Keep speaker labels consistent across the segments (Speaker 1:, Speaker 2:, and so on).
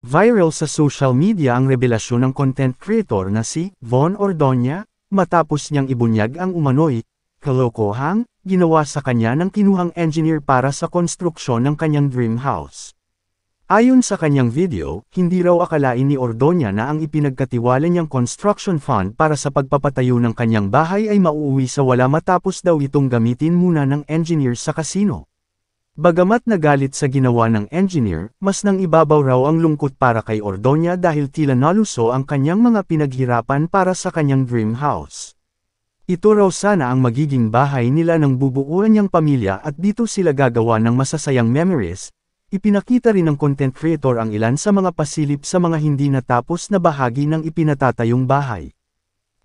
Speaker 1: Viral sa social media ang revelasyon ng content creator na si Von Ordoña, matapos niyang ibunyag ang umano'y kalokohang ginawa sa kanya ng kinuhang engineer para sa konstruksyon ng kanyang dream house. Ayon sa kanyang video, hindi raw akalain ni Ordoña na ang ipinagkatiwala niyang construction fund para sa pagpapatayo ng kanyang bahay ay mauuwi sa wala matapos daw itong gamitin muna ng engineer sa casino. Bagamat nagalit sa ginawa ng engineer, mas nang ibabaw raw ang lungkot para kay Ordoña dahil tila naluso ang kanyang mga pinaghirapan para sa kanyang dream house. Ito raw sana ang magiging bahay nila ng bubuuan niyang pamilya at dito sila gagawa ng masasayang memories. Ipinakita rin ng content creator ang ilan sa mga pasilip sa mga hindi natapos na bahagi ng ipinatatayong bahay.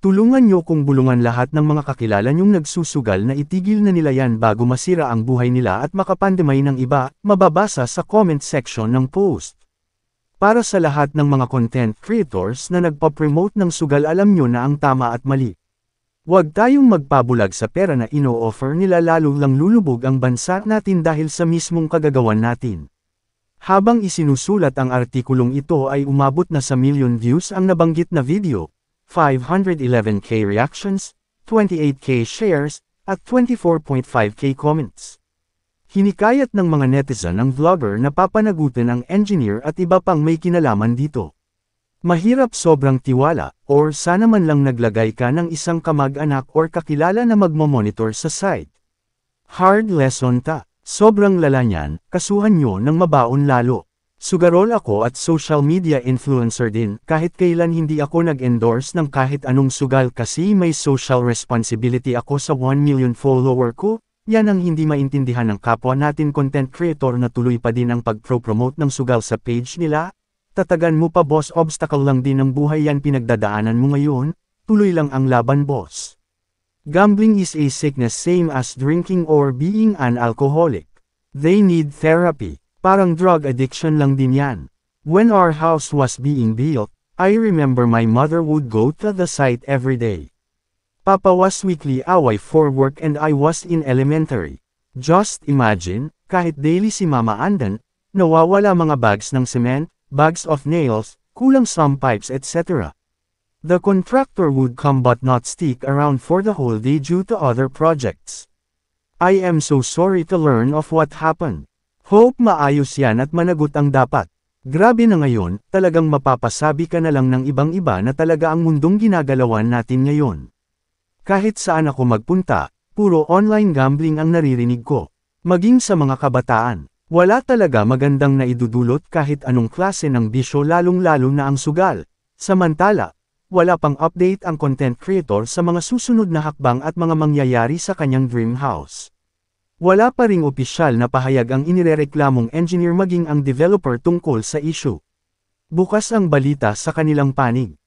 Speaker 1: Tulungan niyo kung bulungan lahat ng mga kakilala niyong nagsusugal na itigil na nila yan bago masira ang buhay nila at makapandemay ng iba, mababasa sa comment section ng post. Para sa lahat ng mga content creators na nagpa-promote ng sugal, alam niyo na ang tama at mali. Huwag tayong magpabulag sa pera na ino-offer nila, lalo lang lulubog ang bansa natin dahil sa mismong kagagawan natin. Habang isinusulat ang artikulong ito ay umabot na sa million views ang nabanggit na video. 511k reactions, 28k shares, at 24.5k comments. Hinikayat ng mga netizen ang vlogger na papanagutin ang engineer at iba pang may kinalaman dito. Mahirap sobrang tiwala, or sana man lang naglagay ka ng isang kamag-anak or kakilala na magmomonitor sa site. Hard lesson ta, sobrang lala niyan, kasuhan nyo ng mabaon lalo. Sugarol ako at social media influencer din, kahit kailan hindi ako nag-endorse ng kahit anong sugal kasi may social responsibility ako sa 1 million follower ko. Yan ang hindi maintindihan ng kapwa natin content creator na tuloy pa din ang pag-promote ng sugal sa page nila. Tatagan mo pa boss, obstacle lang din ng buhay yan pinagdadaanan mo ngayon, tuloy lang ang laban boss. Gambling is a sickness same as drinking or being an alcoholic. They need therapy. Parang drug addiction lang din yan. When our house was being built, I remember my mother would go to the site every day. Papa was weekly away for work and I was in elementary. Just imagine, kahit daily si Mama andan, nawawala mga bags ng cement, bags of nails, kulang some pipes etc. The contractor would come but not stick around for the whole day due to other projects. I am so sorry to learn of what happened. Hope maayos yan at managot ang dapat. Grabe na ngayon, talagang mapapasabi ka na lang ng ibang-iba na talaga ang mundong ginagalawan natin ngayon. Kahit saan ako magpunta, puro online gambling ang naririnig ko. Maging sa mga kabataan, wala talaga magandang naidudulot kahit anong klase ng bisyo, lalong-lalo na ang sugal. Samantala, wala pang update ang content creator sa mga susunod na hakbang at mga mangyayari sa kanyang dream house. Wala pa ring opisyal na pahayag ang inirereklamong engineer maging ang developer tungkol sa issue. Bukas ang balita sa kanilang panig.